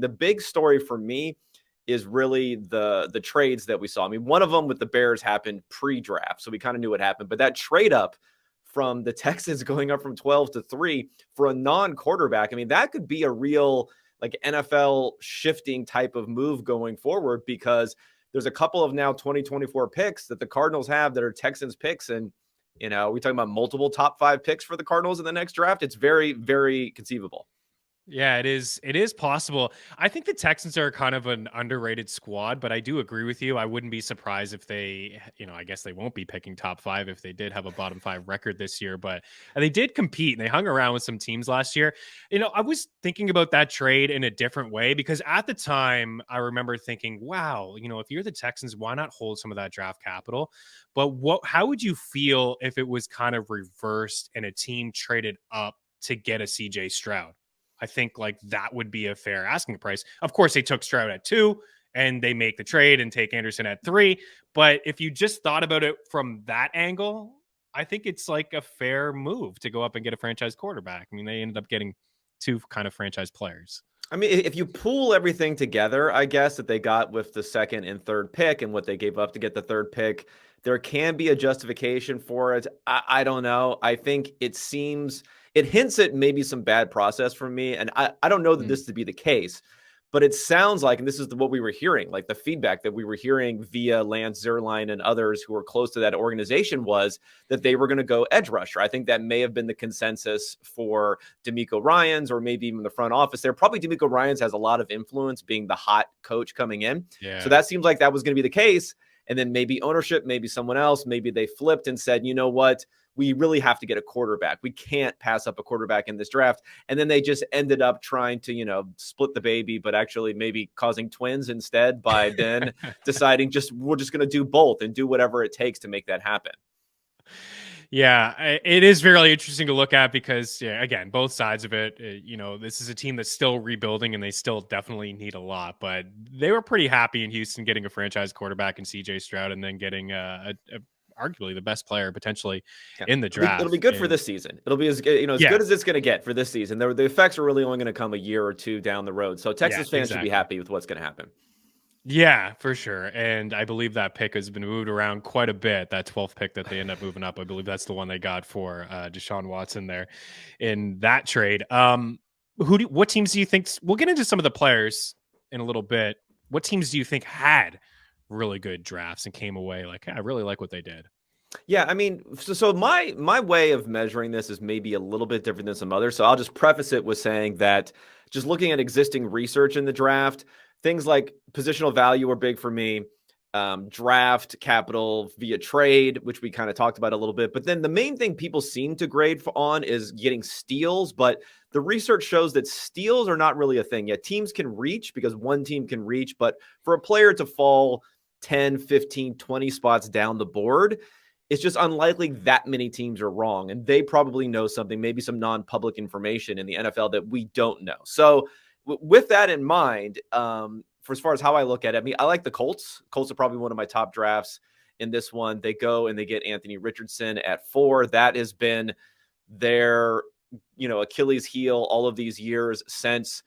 the big story for me is really the trades that we saw. I mean, one of them with the Bears happened pre-draft, so we kind of knew what happened. But that trade up from the Texans going up from 12 to 3 for a non-quarterback, I mean, that could be a real like NFL shifting type of move going forward, because there's a couple of now 2024 picks that the Cardinals have that are Texans picks. And, we're talking about multiple top 5 picks for the Cardinals in the next draft. It's very, very conceivable. Yeah, it is. It is possible. I think the Texans are kind of an underrated squad, but I do agree with you. I wouldn't be surprised if they, I guess they won't be picking top 5 if they did have a bottom 5 record this year, but they did compete and they hung around with some teams last year. I was thinking about that trade in a different way, because at the time I remember thinking, wow, if you're the Texans, why not hold some of that draft capital? But how would you feel if it was kind of reversed and a team traded up to get a CJ Stroud? I think like that would be a fair asking price. Of course, they took Stroud at 2 and they make the trade and take Anderson at 3. But if you just thought about it from that angle, I think it's like a fair move to go up and get a franchise quarterback. I mean, they ended up getting 2 kind of franchise players. I mean, if you pool everything together, I guess, that they got with the 2nd and 3rd pick and what they gave up to get the 3rd pick, there can be a justification for it. I don't know. I think it hints at maybe some bad process from me. And I don't know that this to be the case, but it sounds like, and this is what we were hearing, like the feedback that we were hearing via Lance Zierlein and others who were close to that organization, was that they were going to go edge rusher. I think that may have been the consensus for D'Amico Ryans, or maybe even the front office there. Probably D'Amico Ryans has a lot of influence, being the hot coach coming in. Yeah. So that seems like that was going to be the case. And then maybe ownership, maybe someone else, maybe they flipped and said, you know what? We really have to get a quarterback. We can't pass up a quarterback in this draft. And then they just ended up trying to, split the baby, but actually maybe causing twins instead, by then deciding we're just going to do both and do whatever it takes to make that happen. Yeah, it is really interesting to look at, because, again, both sides of it, this is a team that's still rebuilding and they still definitely need a lot, but they were pretty happy in Houston getting a franchise quarterback in CJ Stroud, and then getting arguably the best player potentially in the draft. It'll be good for this season. It'll be as good as it's going to get for this season. The effects are really only going to come a year or 2 down the road. So Texas fans should be happy with what's going to happen. Yeah, for sure. And I believe that pick has been moved around quite a bit. That 12th pick that they end up moving up, I believe that's the one they got for Deshaun Watson there in that trade. What teams do you think? We'll get into some of the players in a little bit. What teams do you think had really good drafts and came away like, I really like what they did? Yeah, I mean, so my way of measuring this is maybe a little bit different than some others. So I'll just preface it with saying that just looking at existing research in the draft, things like positional value are big for me. Draft capital via trade, which we kind of talked about a little bit. But then the main thing people seem to grade on is getting steals. But the research shows that steals are not really a thing. Yeah, teams can reach, because one team can reach. But for a player to fall 10, 15, 20 spots down the board, it's just unlikely that many teams are wrong. And they probably know something, maybe some non-public information in the NFL that we don't know. So with that in mind, for as far as how I look at it, I mean, I like the Colts. Colts are probably one of my top drafts in this one. They go and they get Anthony Richardson at 4. That has been their, Achilles heel all of these years since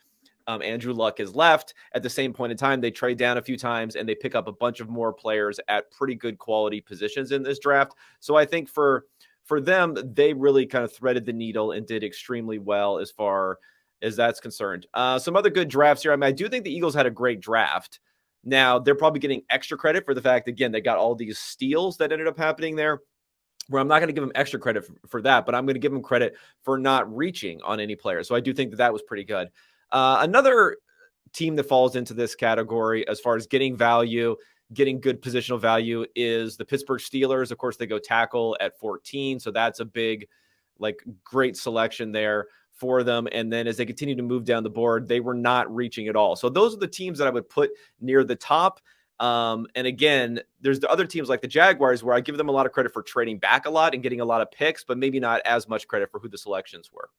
Andrew Luck has left. At the same point in time, they trade down a few times and they pick up a bunch of more players at pretty good quality positions in this draft. So I think for them, they really kind of threaded the needle and did extremely well as far as that's concerned. Some other good drafts here. I mean, I do think the Eagles had a great draft. Now, they're probably getting extra credit for the fact, again, they got all these steals that ended up happening there, where I'm not going to give them extra credit for that, but I'm going to give them credit for not reaching on any player. So I do think that was pretty good. Another team that falls into this category as far as getting value, getting good positional value, is the Pittsburgh Steelers. Of course, they go tackle at 14. So that's a big, great selection there for them. And then as they continue to move down the board, they were not reaching at all. So those are the teams that I would put near the top. And again, there's the other teams like the Jaguars, where I give them a lot of credit for trading back a lot and getting a lot of picks, but maybe not as much credit for who the selections were.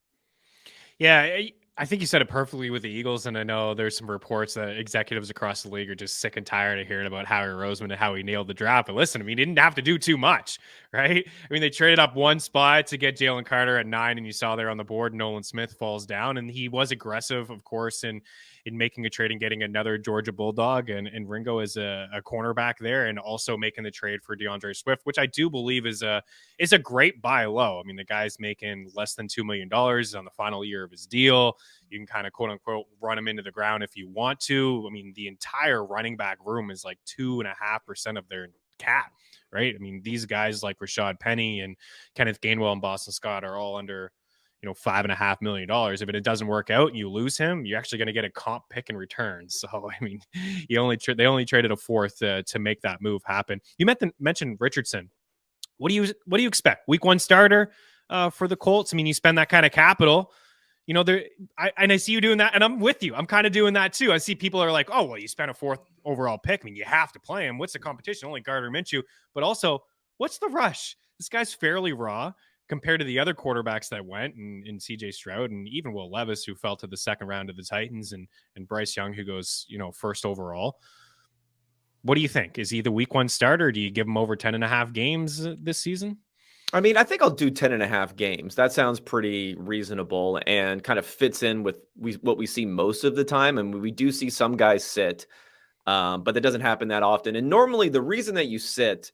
Yeah, I think you said it perfectly with the Eagles, and I know there's some reports that executives across the league are just sick and tired of hearing about Howie Roseman and how he nailed the draft. But listen, I mean, he didn't have to do too much, right? I mean, they traded up one spot to get Jalen Carter at 9, and you saw there on the board, Nolan Smith falls down, and he was aggressive, of course, in in making a trade and getting another Georgia Bulldog and Ringo as a cornerback there, and also making the trade for DeAndre Swift, which I do believe is a great buy low. I mean, the guy's making less than $2 million on the final year of his deal. You can kind of quote unquote run him into the ground if you want to. I mean, the entire running back room is like 2.5% of their cap, right? I mean, these guys like Rashad Penny and Kenneth Gainwell and Boston Scott are all under, $5.5 million. If it doesn't work out and you lose him, you're actually going to get a comp pick in return. So, I mean, they only traded a fourth to make that move happen. You mentioned Richardson. What do you expect? Week 1 starter for the Colts. I mean, you spend that kind of capital, I see you doing that, and I'm with you. I'm kind of doing that too. I see people are like, oh, well, you spent a 4th overall pick. I mean, you have to play him. What's the competition? Only Gardner Minshew. But also, what's the rush? This guy's fairly raw compared to the other quarterbacks that went, and CJ Stroud, and even Will Levis, who fell to the 2nd round of the Titans, and Bryce Young, who goes, 1st overall. What do you think? Is he the week 1 starter? Do you give him over 10.5 games this season? I mean, I think I'll do 10.5 games. That sounds pretty reasonable and kind of fits in with what we see most of the time. And we do see some guys sit, but that doesn't happen that often. And normally the reason that you sit,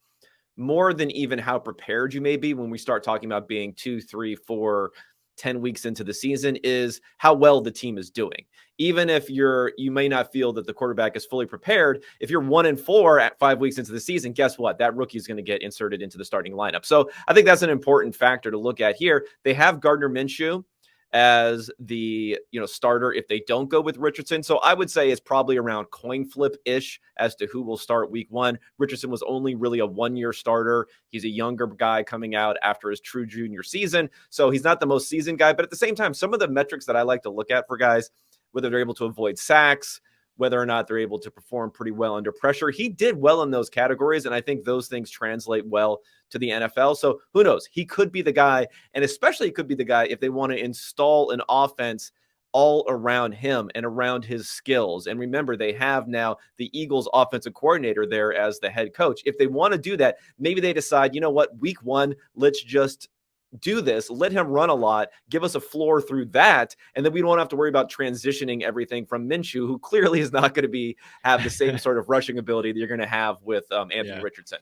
more than even how prepared you may be when we start talking about being 2, 3, 4, 10 weeks into the season, is how well the team is doing. Even if you may not feel that the quarterback is fully prepared, if you're 1-4 at 5 weeks into the season, guess what? That rookie is going to get inserted into the starting lineup. So I think that's an important factor to look at here. They have Gardner Minshew as the starter if they don't go with Richardson. So I would say it's probably around coin flip-ish as to who will start week 1. Richardson was only really a 1-year starter. He's a younger guy coming out after his true junior season. So he's not the most seasoned guy, but at the same time, some of the metrics that I like to look at for guys, whether they're able to avoid sacks, whether or not they're able to perform pretty well under pressure. He did well in those categories, and I think those things translate well to the NFL. So who knows? He could be the guy, and especially he could be the guy if they want to install an offense all around him and around his skills. And remember, they have now the Eagles offensive coordinator there as the head coach. If they want to do that, maybe they decide, you know what, week 1, let's just do this, let him run a lot, give us a floor through that, and then we don't have to worry about transitioning everything from Minshew, who clearly is not going to have the same sort of rushing ability that you're going to have with Anthony Richardson.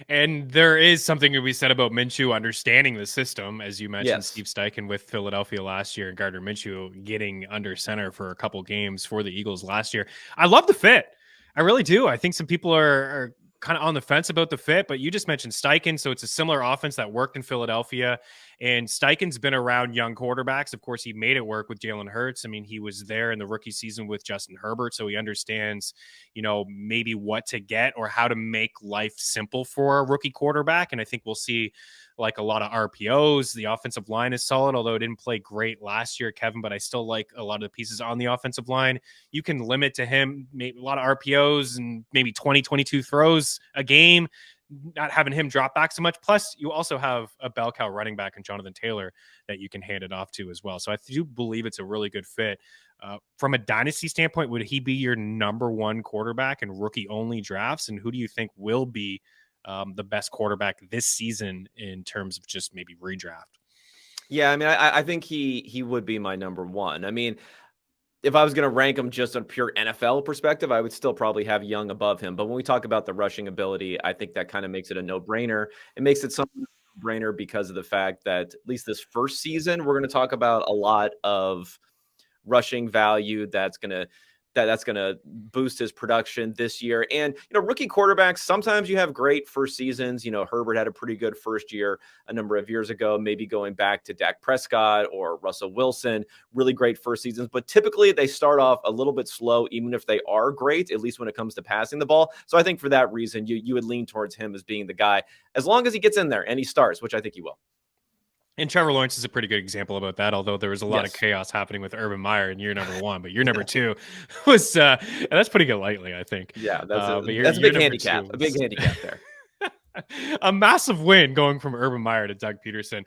And there is something to be said about Minshew understanding the system, as you mentioned, Yes. Steve Steichen with Philadelphia last year, and Gardner Minshew getting under center for a couple games for the Eagles last year. I love the fit. I really do. I think some people are kind of on the fence about the fit, but you just mentioned Steichen. So it's a similar offense that worked in Philadelphia, and Steichen's been around young quarterbacks. Of course, he made it work with Jalen Hurts. I mean, he was there in the rookie season with Justin Herbert. So he understands, maybe what to get or how to make life simple for a rookie quarterback. And I think we'll see like a lot of RPOs. The offensive line is solid, although it didn't play great last year, Kevin, but I still like a lot of the pieces on the offensive line. You can limit to him maybe a lot of RPOs and maybe 20, 22 throws a game, not having him drop back so much. Plus, you also have a bell cow running back in Jonathan Taylor that you can hand it off to as well. So I do believe it's a really good fit. From a dynasty standpoint, would he be your number 1 quarterback in rookie-only drafts? And who do you think will be the best quarterback this season in terms of just maybe redraft? Yeah, I mean, I think he would be my number 1. I mean, if I was going to rank him just on pure NFL perspective, I would still probably have Young above him. But when we talk about the rushing ability, I think that kind of makes it a no-brainer. It makes it something no-brainer because of the fact that at least this first season, we're going to talk about a lot of rushing value that's going to boost his production this year. And, rookie quarterbacks, sometimes you have great first seasons. Herbert had a pretty good first year a number of years ago, maybe going back to Dak Prescott or Russell Wilson, really great first seasons. But typically they start off a little bit slow, even if they are great, at least when it comes to passing the ball. So I think for that reason, you would lean towards him as being the guy, as long as he gets in there and he starts, which I think he will. And Trevor Lawrence is a pretty good example about that, although there was a lot of chaos happening with Urban Meyer in year number 1, but year number 2 was, and that's putting it lightly, I think. Yeah, that's a big handicap. A big handicap there. A massive win going from Urban Meyer to Doug Peterson.